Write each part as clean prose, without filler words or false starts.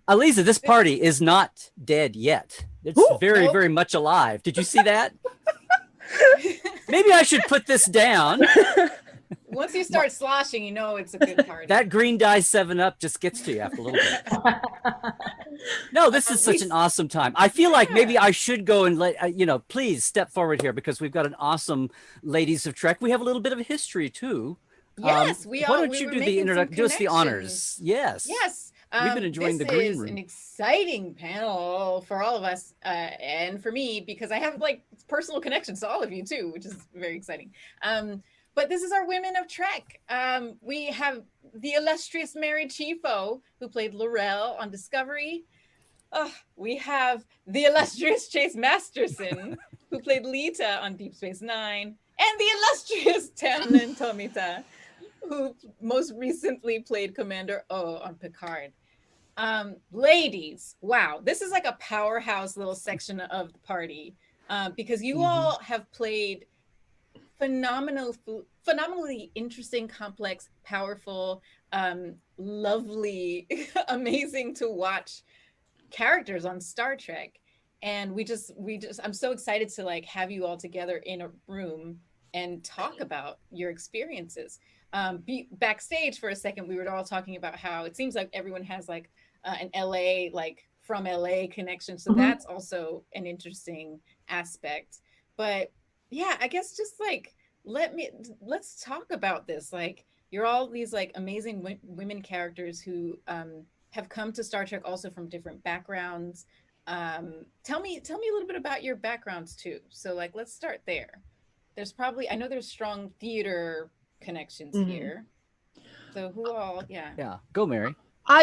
Aliza, this party is not dead yet. It's very, very much alive. Did you see that? Maybe I should put this down. Once you start sloshing, you know it's a good party. That green dye 7-Up just gets to you after a little bit. No, this is such an awesome time. I feel like maybe I should go and let, please step forward here because we've got an awesome Ladies of Trek. We have a little bit of history too. Yes, why don't you do the introduction? Do us the honors. Yes. Yes. We've been enjoying the green room. This is an exciting panel for all of us and for me because I have like personal connections to all of you too, which is very exciting. But this is our Women of Trek. We have the illustrious Mary Chieffo, who played Laurel on Discovery. We have the illustrious Chase Masterson, who played Leeta on Deep Space Nine, and the illustrious Tamlyn Tomita, who most recently played Commander O on Picard. Ladies, wow, this is like a powerhouse little section of the party because you all have played phenomenally interesting, complex, powerful, lovely, amazing to watch characters on Star Trek. And we just I'm so excited to like have you all together in a room and talk about your experiences. Backstage for a second, we were all talking about how it seems like everyone has like an LA, like from LA connection. So that's also an interesting aspect. But yeah, I guess just like let's talk about this. Like you're all these like amazing women characters who have come to Star Trek also from different backgrounds. Tell me a little bit about your backgrounds too. So like let's start there. I know there's strong theater connections here. So who all? Yeah. Go, Mary. I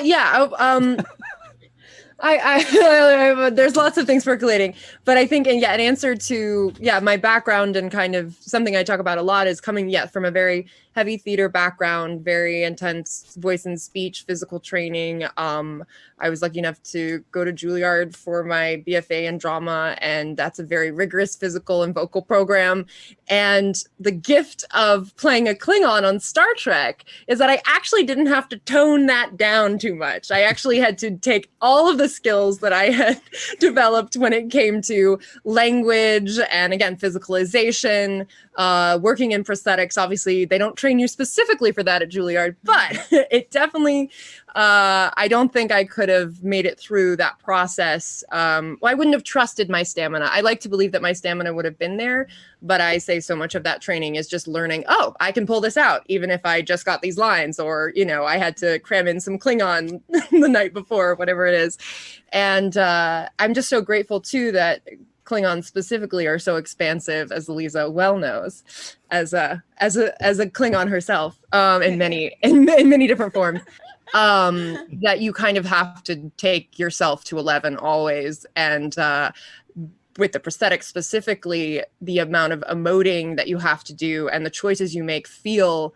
there's lots of things percolating, but I think, in answer to, my background and kind of something I talk about a lot is coming, from a very heavy theater background, very intense voice and speech, physical training. I was lucky enough to go to Juilliard for my BFA in drama, and that's a very rigorous physical and vocal program. And the gift of playing a Klingon on Star Trek is that I actually didn't have to tone that down too much. I actually had to take all of the skills that I had developed when it came to language and, again, physicalization, working in prosthetics. Obviously, they don't train you specifically for that at Juilliard, but it definitely, I don't think I could have made it through that process. I wouldn't have trusted my stamina. I like to believe that my stamina would have been there, but I say so much of that training is just learning, I can pull this out, even if I just got these lines, or, I had to cram in some Klingon the night before, whatever it is. And I'm just so grateful, too, that Klingons specifically are so expansive, as Aliza well knows, as a Klingon herself, in many different forms. That you kind of have to take yourself to 11 always. And with the prosthetics specifically, the amount of emoting that you have to do and the choices you make feel,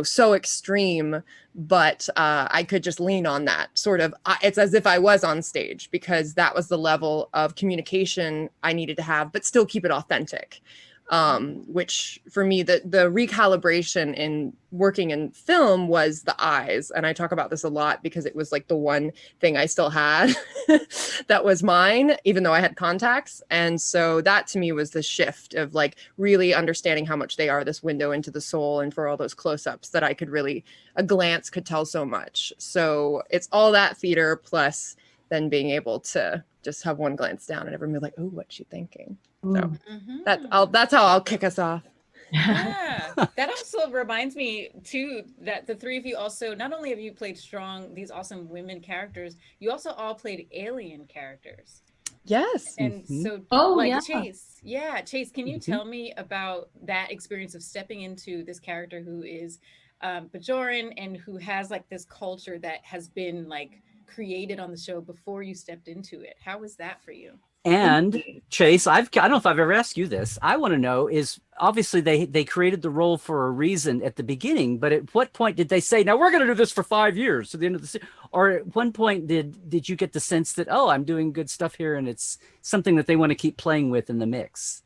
so extreme, but I could just lean on that sort of, it's as if I was on stage, because that was the level of communication I needed to have, but still keep it authentic. Which for me, the recalibration in working in film was the eyes. And I talk about this a lot because it was like the one thing I still had that was mine, even though I had contacts. And so that to me was the shift of like really understanding how much they are this window into the soul. And for all those close-ups that I could really, a glance could tell so much. So it's all that theater plus then being able to just have one glance down and everyone be like, oh, what's she thinking? So that's how I'll kick us off. Yeah, that also reminds me too that the three of you also, not only have you played these awesome women characters, you also all played alien characters. Yes. And so Chase, can you tell me about that experience of stepping into this character who is Bajoran and who has like this culture that has been like created on the show before you stepped into it? How was that for you? And Chase, I don't know if I've ever asked you this. I want to know is obviously they created the role for a reason at the beginning, but at what point did they say, now we're going to do this for 5 years to the end of the series? Or at one point did you get the sense that, I'm doing good stuff here and it's something that they want to keep playing with in the mix?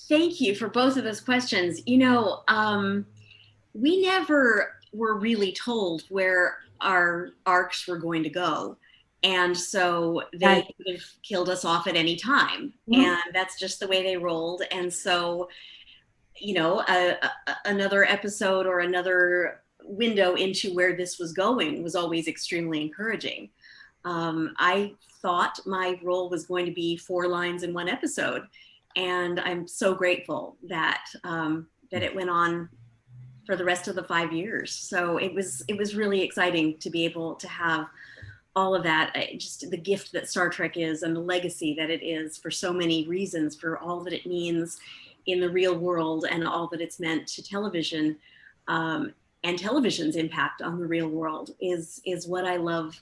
Thank you for both of those questions. We never were really told where our arcs were going to go. And so they Right. could have killed us off at any time. And that's just the way they rolled. And so, you know, another episode or another window into where this was going was always extremely encouraging. I thought my role was going to be 4 lines in 1 episode. And I'm so grateful that that it went on for the rest of the 5 years. So it was really exciting to be able to have all of that, just the gift that Star Trek is and the legacy that it is for so many reasons, for all that it means in the real world and all that it's meant to television, and television's impact on the real world is what I love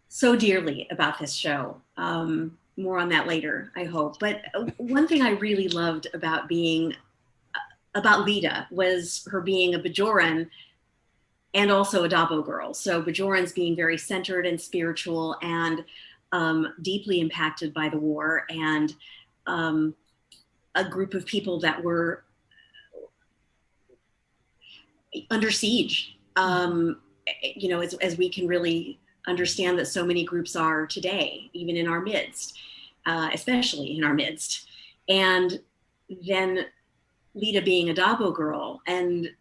so dearly about this show. More on that later, I hope. But one thing I really loved about Leeta was her being a Bajoran and also a Dabo girl. So Bajorans being very centered and spiritual and deeply impacted by the war, and a group of people that were under siege. You know, as we can really understand that so many groups are today, even in our midst, especially in our midst. And then Leeta being a Dabo girl and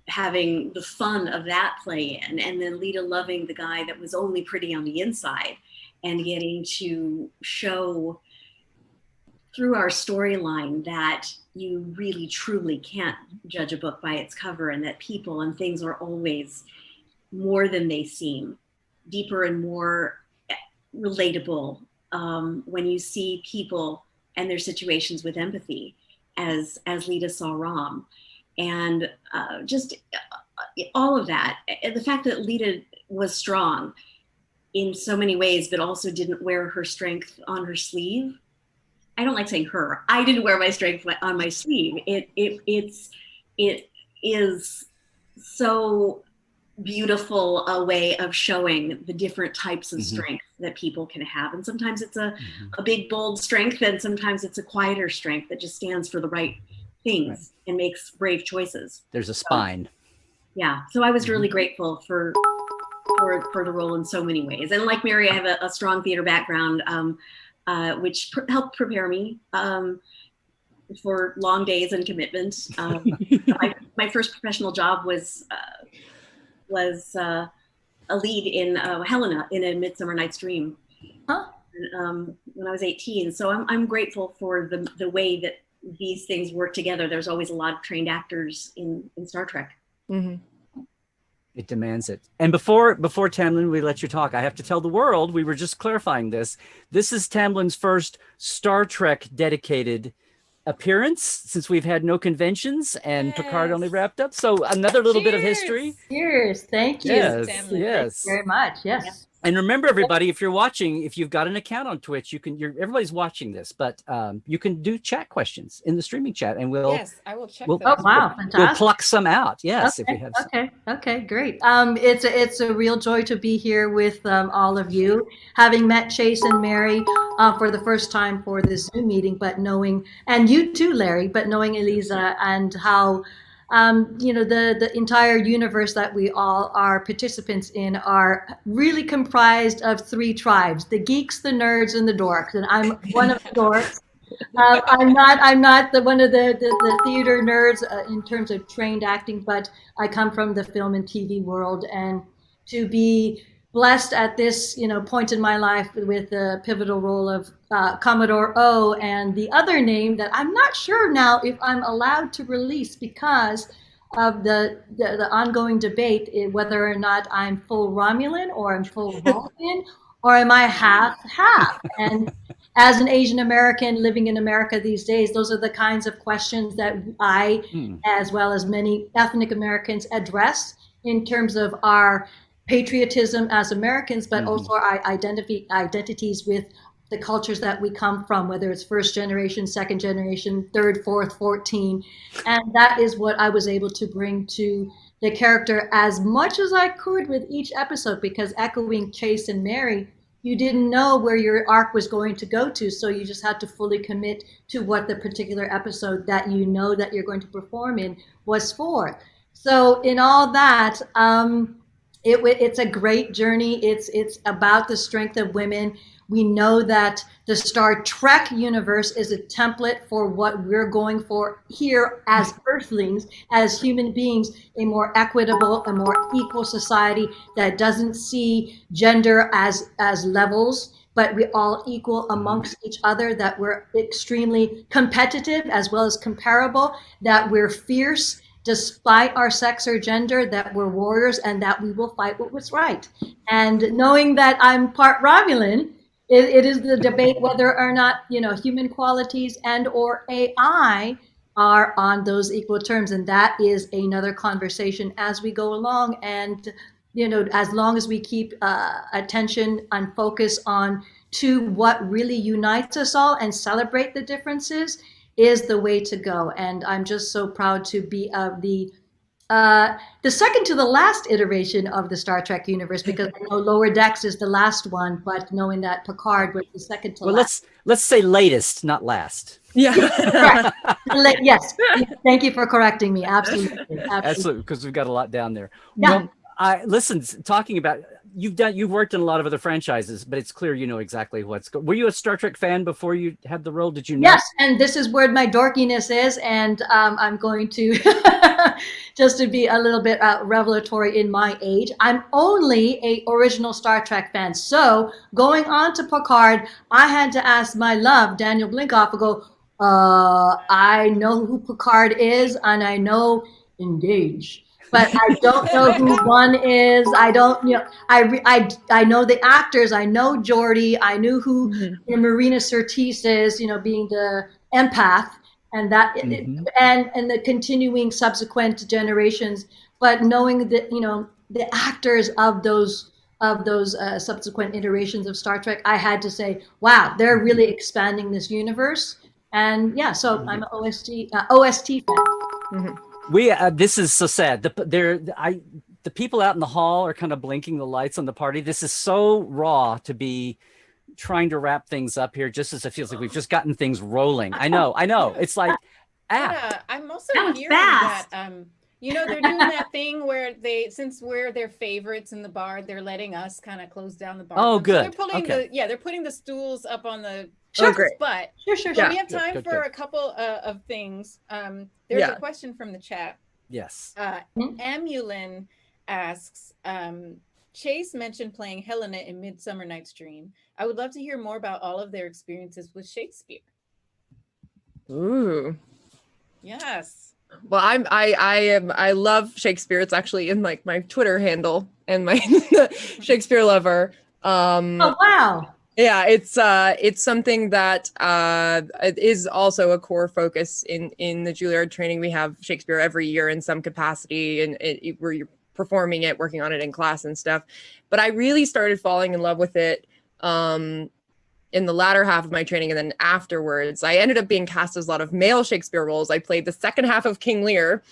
having the fun of that play in, and then Leeta loving the guy that was only pretty on the inside, and getting to show through our storyline that you really truly can't judge a book by its cover, and that people and things are always more than they seem, deeper and more relatable when you see people and their situations with empathy, as Leeta saw Rom. And just all of that. The fact that Leeta was strong in so many ways, but also didn't wear her strength on her sleeve. I don't like saying her. I didn't wear my strength on my sleeve. It is so beautiful a way of showing the different types of strength that people can have. And sometimes it's a big, bold strength, and sometimes it's a quieter strength that just stands for the right things and makes brave choices. There's a spine. Yeah. So I was really grateful for the role in so many ways. And like Mary, I have a strong theater background, which helped prepare me for long days and commitments. My first professional job was a lead in Helena in A Midsummer Night's Dream when I was 18. So I'm grateful for the way that these things work together. There's always a lot of trained actors in Star Trek. It demands it. And before Tamlyn, we let you talk, I have to tell the world, we were just clarifying this. This is Tamlyn's first Star Trek dedicated appearance since we've had no conventions, and Picard only wrapped up. So another little bit of history. Cheers. Thank you. Yes. Tamlyn. Yes. Thank you very much. Yes. And remember, everybody, if you're watching, if you've got an account on Twitch, everybody's watching this, but you can do chat questions in the streaming chat, and I will check we'll, those. Oh, wow. Fantastic. we'll pluck some out. Yes, Okay, if we have some. okay, great. It's a real joy to be here with all of you, having met Chase and Mary for the first time for this Zoom meeting, but knowing, and you too, Larry, but knowing Aliza and how the entire universe that we all are participants in are really comprised of 3 tribes: the geeks, the nerds, and the dorks. And I'm one of the dorks. I'm not one of the theater nerds in terms of trained acting, but I come from the film and TV world, and to be blessed at this point in my life with the pivotal role of Commodore O, and the other name that I'm not sure now if I'm allowed to release because of the ongoing debate whether or not I'm full Romulan or I'm full Vulcan, or am I half? And as an Asian American living in America these days, those are the kinds of questions that I, as well as many ethnic Americans, address in terms of our patriotism as Americans, but also our identities with the cultures that we come from, whether it's first generation, second generation, third, fourth, 14. And that is what I was able to bring to the character as much as I could with each episode, because echoing Chase and Mary, you didn't know where your arc was going to go to. So you just had to fully commit to what the particular episode that that you're going to perform in was for. So in all that, It's a great journey. It's about the strength of women. We know that the Star Trek universe is a template for what we're going for here as Earthlings, as human beings, a more equitable, a more equal society that doesn't see gender as levels, but we all equal amongst each other, that we're extremely competitive as well as comparable, that we're fierce despite our sex or gender, that we're warriors, and that we will fight what was right. And knowing that I'm part Romulan, it is the debate whether or not, human qualities and or AI are on those equal terms. And that is another conversation as we go along. And, as long as we keep attention and focus on to what really unites us all and celebrate the differences is the way to go. And I'm just so proud to be the second to the last iteration of the Star Trek universe, because I know Lower Decks is the last one, but knowing that Picard was the second to last. Let's say latest, not last. Yeah. Yes. Thank you for correcting me. Absolutely. Absolutely, because we've got a lot down there. Yeah. Listen, talking about you've worked in a lot of other franchises, but it's clear you know exactly what's going. Were you a Star Trek fan before you had the role? Did you know? Yes, and this is where my dorkiness is, and I'm going to just to be a little bit revelatory in my age. I'm only a original Star Trek fan, so going on to Picard, I had to ask my love Daniel Blinkoff. I go, I know who Picard is, and I know Engage. But I don't know who one is. I don't, I know the actors. I know Geordi. I knew who Marina Sirtis is, being the empath, and that, and the continuing subsequent generations. But knowing that, the actors of those subsequent iterations of Star Trek, I had to say, wow, they're really expanding this universe. And yeah, so I'm an OST fan. This is so sad. The people out in the hall are kind of blinking the lights on the party. This is so raw to be trying to wrap things up here, just as it feels like we've just gotten things rolling. I know. It's like, I'm also hearing that, they're doing that thing where since we're their favorites in the bar, they're letting us kind of close down the bar. Oh, good. So they're putting the stools up on the great. But Sure. Yeah. We have time for a couple of things. There's a question from the chat. Yes. Amulin asks, Chase mentioned playing Helena in Midsummer Night's Dream. I would love to hear more about all of their experiences with Shakespeare. Ooh. Yes. Well, I love Shakespeare. It's actually in like my Twitter handle and my Shakespeare lover. Oh wow. Yeah, it's something that is also a core focus in the Juilliard training. We have Shakespeare every year in some capacity, and where you're performing it, working on it in class and stuff. But I really started falling in love with it in the latter half of my training, and then afterwards, I ended up being cast as a lot of male Shakespeare roles. I played the second half of King Lear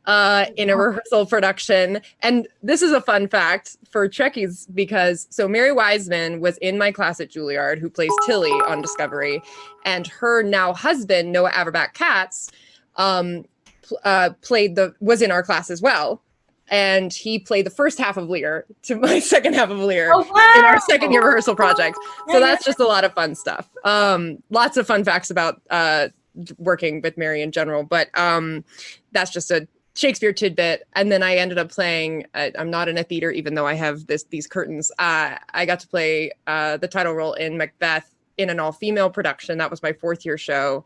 in a rehearsal production. And this is a fun fact for Trekkies, because Mary Wiseman was in my class at Juilliard, who plays Tilly on Discovery, and her now husband, Noah Averbach-Katz, was in our class as well. And he played the first half of Lear to my second half of Lear in our second year rehearsal project. So that's just a lot of fun stuff. Lots of fun facts about working with Mary in general, but that's just a Shakespeare tidbit. And then I ended up playing, I'm not in a theater, even though I have these curtains. I got to play the title role in Macbeth in an all-female production. That was my fourth year show.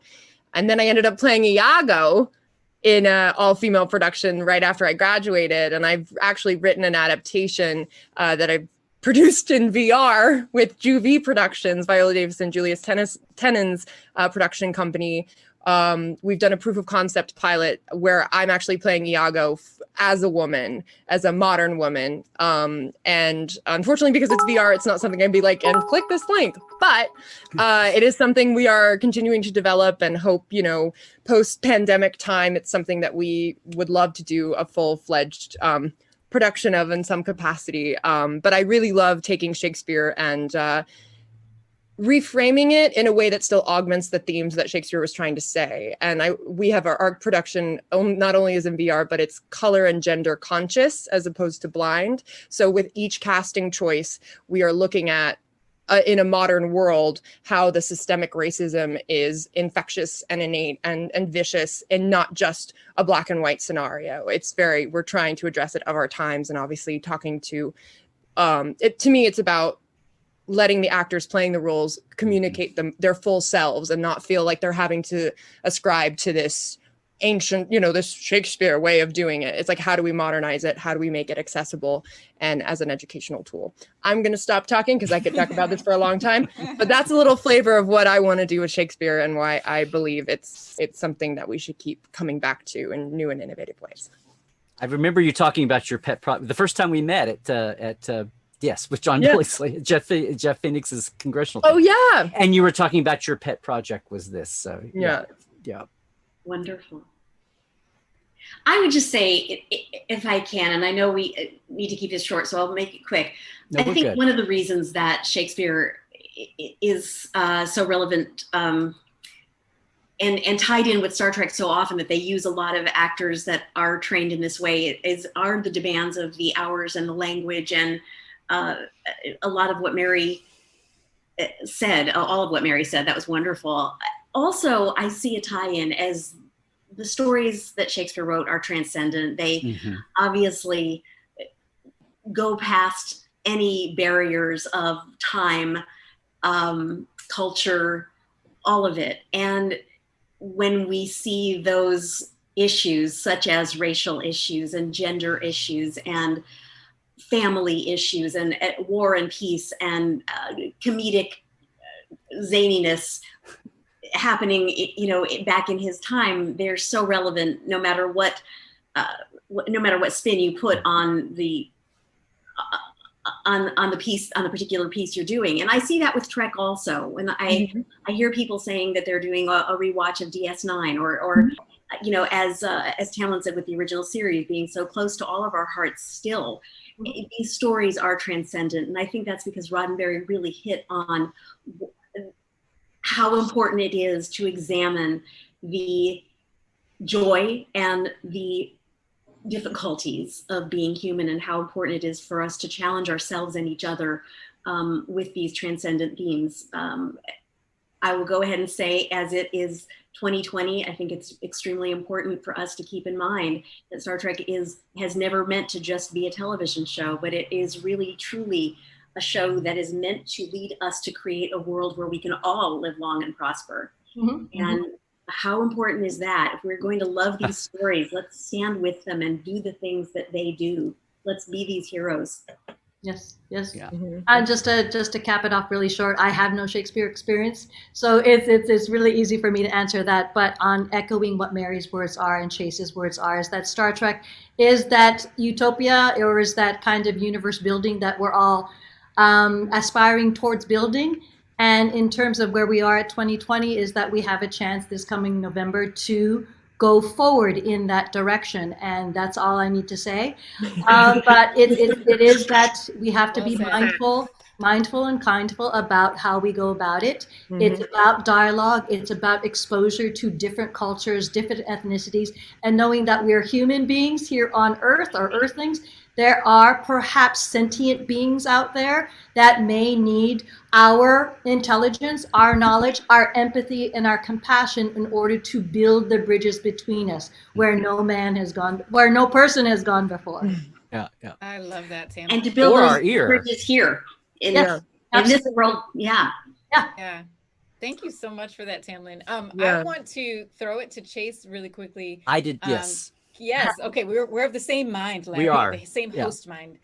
And then I ended up playing Iago in an all-female production right after I graduated. And I've actually written an adaptation that I've produced in VR with Juvie Productions, Viola Davis and Julius Tennan's production company. We've done a proof of concept pilot where I'm actually playing Iago as a woman, as a modern woman. And unfortunately, because it's VR, it's not something I'd be like, and click this link. But it is something we are continuing to develop and hope, post-pandemic time, it's something that we would love to do a full-fledged production of in some capacity. But I really love taking Shakespeare and reframing it in a way that still augments the themes that Shakespeare was trying to say. And we have our production not only is in VR, but it's color and gender conscious as opposed to blind. So with each casting choice, we are looking at in a modern world, how the systemic racism is infectious and innate and vicious, and not just a black and white scenario. We're trying to address it of our times, and obviously talking to, to me, it's about letting the actors playing the roles communicate their full selves and not feel like they're having to ascribe to this ancient, this Shakespeare way of doing it. It's like, how do we modernize it? How do we make it accessible and as an educational tool? I'm going to stop talking because I could talk about this for a long time, but that's a little flavor of what I want to do with Shakespeare and why I believe it's something that we should keep coming back to in new and innovative ways. I remember you talking about your pet project the first time we met at yes, with John Boysley, Jeff Phoenix's congressional thing. Oh yeah, and you were talking about your pet project was this. So yeah. Wonderful. I would just say, if I can, and I know we need to keep this short, so I'll make it quick. No, I think good. one of the reasons that Shakespeare is so relevant and tied in with Star Trek so often, that they use a lot of actors that are trained in this way, are the demands of the hours and the language, and a lot of what Mary said, all of what Mary said, that was wonderful. Also, I see a tie-in as the stories that Shakespeare wrote are transcendent. They obviously go past any barriers of time, culture, all of it. And when we see those issues, such as racial issues and gender issues and family issues and war and peace and comedic zaniness happening, back in his time, they're so relevant no matter what spin you put on the piece, on the particular piece you're doing. And I see that with Trek also. When I hear people saying that they're doing a rewatch of DS9 or as Tamlyn said, with the original series being so close to all of our hearts still, these stories are transcendent. And I think that's because Roddenberry really hit on how important it is to examine the joy and the difficulties of being human, and how important it is for us to challenge ourselves and each other with these transcendent themes. I will go ahead and say, as it is 2020, I think it's extremely important for us to keep in mind that Star Trek has never meant to just be a television show, but it is really, truly a show that is meant to lead us to create a world where we can all live long and prosper. And how important is that? If we're going to love these stories, let's stand with them and do the things that they do. Let's be these heroes. Yes. Yeah. And just to cap it off really short, I have no Shakespeare experience, so it's really easy for me to answer that. But on echoing what Mary's words are and Chase's words are, is that Star Trek is that utopia, or is that kind of universe building that we're all aspiring towards building. And in terms of where we are at 2020, is that we have a chance this coming November to go forward in that direction. And that's all I need to say. But it is that we have to be mindful and kindful about how we go about it. It's about dialogue. It's about exposure to different cultures, different ethnicities, and knowing that we're human beings here on Earth, or Earthlings. There are perhaps sentient beings out there that may need our intelligence, our knowledge, our empathy, and our compassion in order to build the bridges between us, where no person has gone before. Yeah. I love that, Tamlyn. And to build our those ear. bridges here in Yes, this world. Yeah. Thank you so much for that, Tamlyn. Yeah. I want to throw it to Chase really quickly. I did. Yes. Yes. Okay. We're of the same mind, Larry. We are. The same host mind.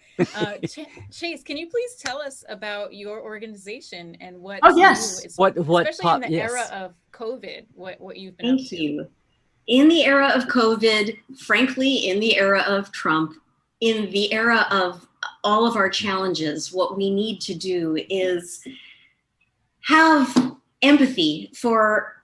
Chase, can you please tell us about your organization and what? Oh, yes. Especially in the era of COVID, what you've been up to. Thank you. In the era of COVID, frankly, in the era of Trump, in the era of all of our challenges, what we need to do is have empathy for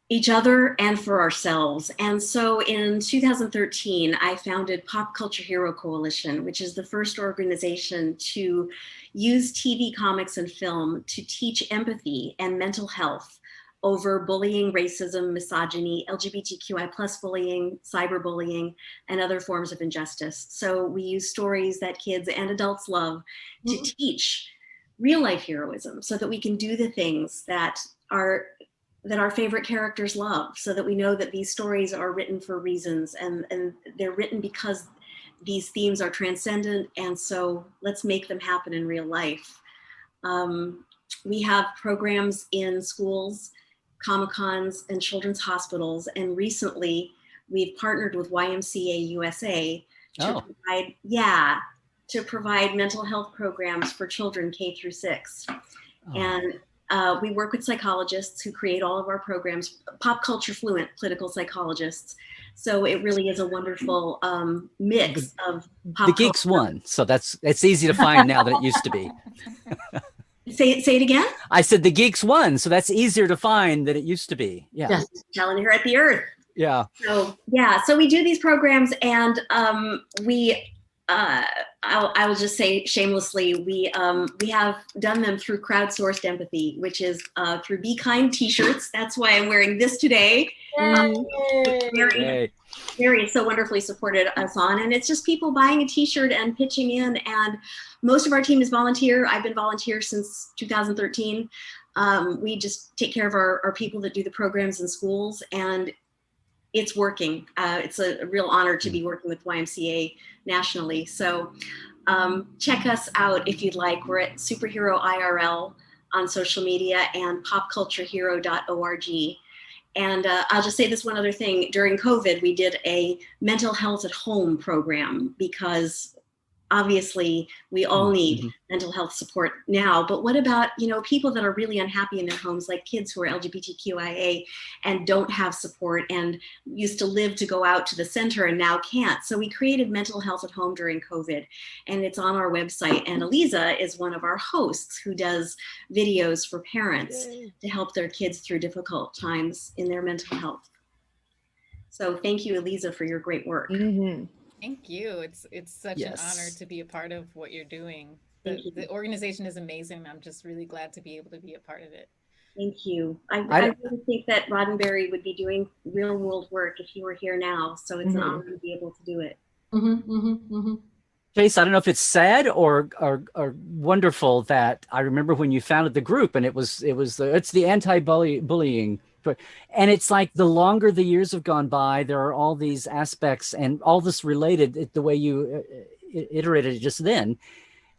each other and for ourselves. And so in 2013, I founded Pop Culture Hero Coalition, which is the first organization to use TV, comics, and film to teach empathy and mental health over bullying, racism, misogyny, LGBTQI plus bullying, cyberbullying, and other forms of injustice. So we use stories that kids and adults love to teach real life heroism so that we can do the things that our favorite characters love, so that we know that these stories are written for reasons, and they're written because these themes are transcendent, and so let's make them happen in real life. We have programs in schools, Comic-Cons, and children's hospitals, and recently we've partnered with YMCA USA to provide mental health programs for children K through 6. And we work with psychologists who create all of our programs, pop culture fluent political psychologists. So it really is a wonderful mix of pop The Geeks culture. won, so it's easy to find now than it used to be. Say it again? I said the Geeks won, so that's easier to find than it used to be. Yeah. Yes. Telling her at the earth. Yeah. So so we do these programs, and I will just say shamelessly, we have done them through crowdsourced empathy, which is through Be Kind t-shirts. That's why I'm wearing this today. Mary so wonderfully supported us on, and it's just people buying a t-shirt and pitching in, and most of our team is volunteer. I've been volunteer since 2013. We just take care of our people that do the programs in schools, and it's working. It's a real honor to be working with YMCA nationally. So check us out if you'd like. We're at Superhero IRL on social media and popculturehero.org. And I'll just say this one other thing. During COVID, we did a mental health at home program because obviously we all need mental health support now, but what about, people that are really unhappy in their homes, like kids who are LGBTQIA and don't have support and used to live to go out to the center and now can't. So we created mental health at home during COVID, and it's on our website. And Aliza is one of our hosts who does videos for parents to help their kids through difficult times in their mental health. So thank you, Aliza, for your great work. Thank you. It's such an honor to be a part of what you're doing. The organization is amazing. I'm just really glad to be able to be a part of it. Thank you. I really think that Roddenberry would be doing real world work if he were here now. So it's an honor to be able to do it. Chase, I don't know if it's sad or wonderful that I remember when you founded the group, and it's the anti-bullying. And it's like the longer the years have gone by, there are all these aspects and all this related the way you iterated it just then.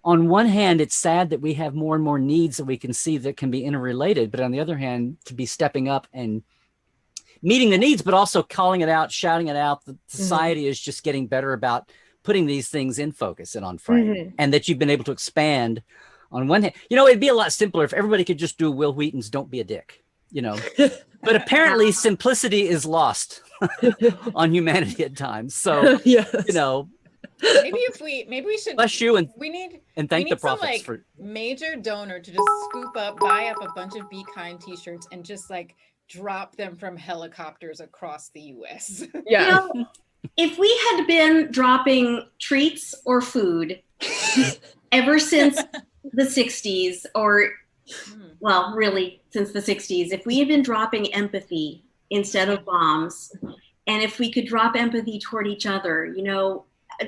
On one hand, it's sad that we have more and more needs that we can see that can be interrelated. But on the other hand, to be stepping up and meeting the needs, but also calling it out, shouting it out. The society is just getting better about putting these things in focus and on frame, and that you've been able to expand on one hand. It'd be a lot simpler if everybody could just do Will Wheaton's "Don't Be a Dick." But apparently simplicity is lost on humanity at times. So, maybe we should bless you and thank the prophets for major donor to just buy up a bunch of Be Kind t-shirts and just drop them from helicopters across the US. Yeah. If we had been dropping treats or food ever since the 60s, or well, really since the 60s, if we had been dropping empathy instead of bombs, and if we could drop empathy toward each other,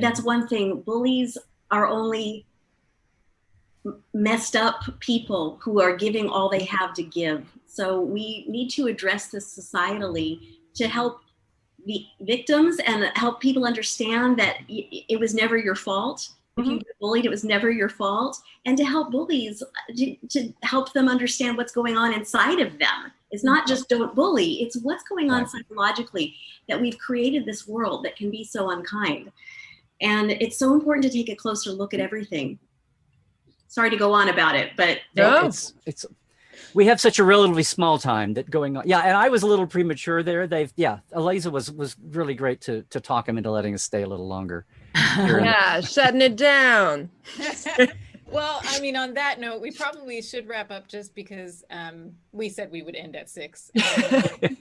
that's one thing. Bullies are only messed up people who are giving all they have to give. So we need to address this societally to help the victims and help people understand that it was never your fault. If you get bullied, it was never your fault. And to help bullies, to help them understand what's going on inside of them. It's not just don't bully, it's what's going on psychologically, that we've created this world that can be so unkind. And it's so important to take a closer look at everything. Sorry to go on about it, but it's we have such a relatively small time that going on. Yeah, and I was a little premature there. Aliza was really great to talk him into letting us stay a little longer. Yeah, shutting it down. Well, I mean, on that note, we probably should wrap up just because we said we would end at 6.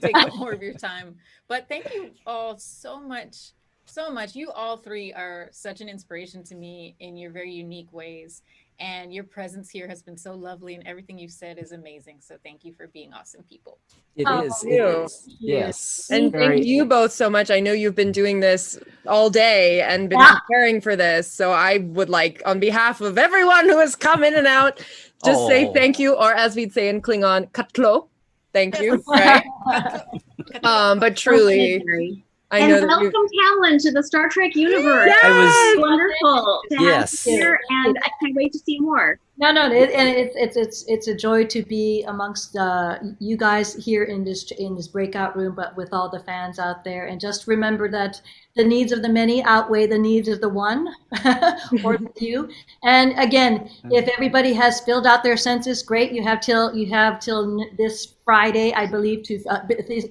Take up more of your time. But thank you all so much. So much. You all three are such an inspiration to me in your very unique ways. And your presence here has been so lovely, and everything you've said is amazing. So thank you for being awesome people. It Oh, is. you. It is. Yes. And Very- thank you both so much. I know you've been doing this all day and been Yeah. preparing for this. So I would like, on behalf of everyone who has come in and out, just say Oh. thank you, or as we'd say in Klingon, katlo. Thank you. Right? But truly, Mary. I know And that you. welcome, Tamlyn, to the Star Trek universe. Yes! I was. Wonderful to have Yes. you here, and I can't wait to see more. No, it's a joy to be amongst you guys here in this breakout room, but with all the fans out there. And just remember that the needs of the many outweigh the needs of the one or the few. And again, if everybody has filled out their census, great. You have till this Friday, I believe, to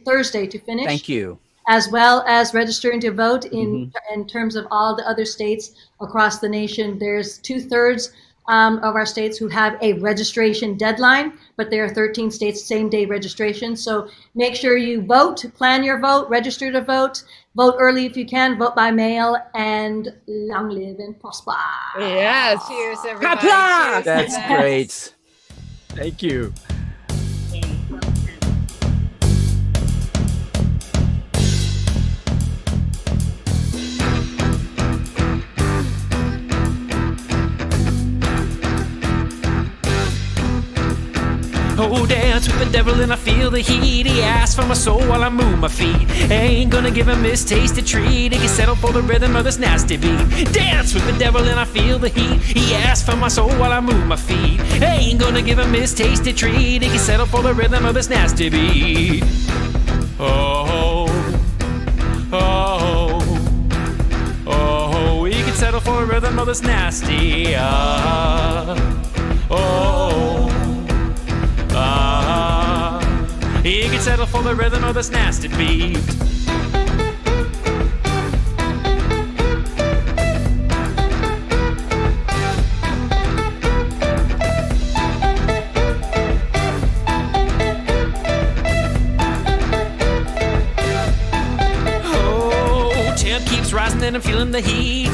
Thursday to finish. Thank you. As well as registering to vote in terms of all the other states across the nation. There's 2/3 of our states who have a registration deadline, but there are 13 states same day registration. So make sure you vote, plan your vote, register to vote early if you can, vote by mail, and long live and prosper. Yes. Cheers, everybody. Kapla! Cheers. That's Yes. great. Thank you. Oh, dance with the devil and I feel the heat. He asks for my soul while I move my feet. Ain't gonna give him his tasted treat. He can settle for the rhythm of this nasty beat. Dance with the devil and I feel the heat. He asks for my soul while I move my feet. Ain't gonna give him his tasted treat. He can settle for the rhythm of this nasty beat. Oh, oh, oh, he can settle for the rhythm of this nasty. He can settle for the rhythm of this nasty beat. Oh, temp keeps rising and I'm feeling the heat.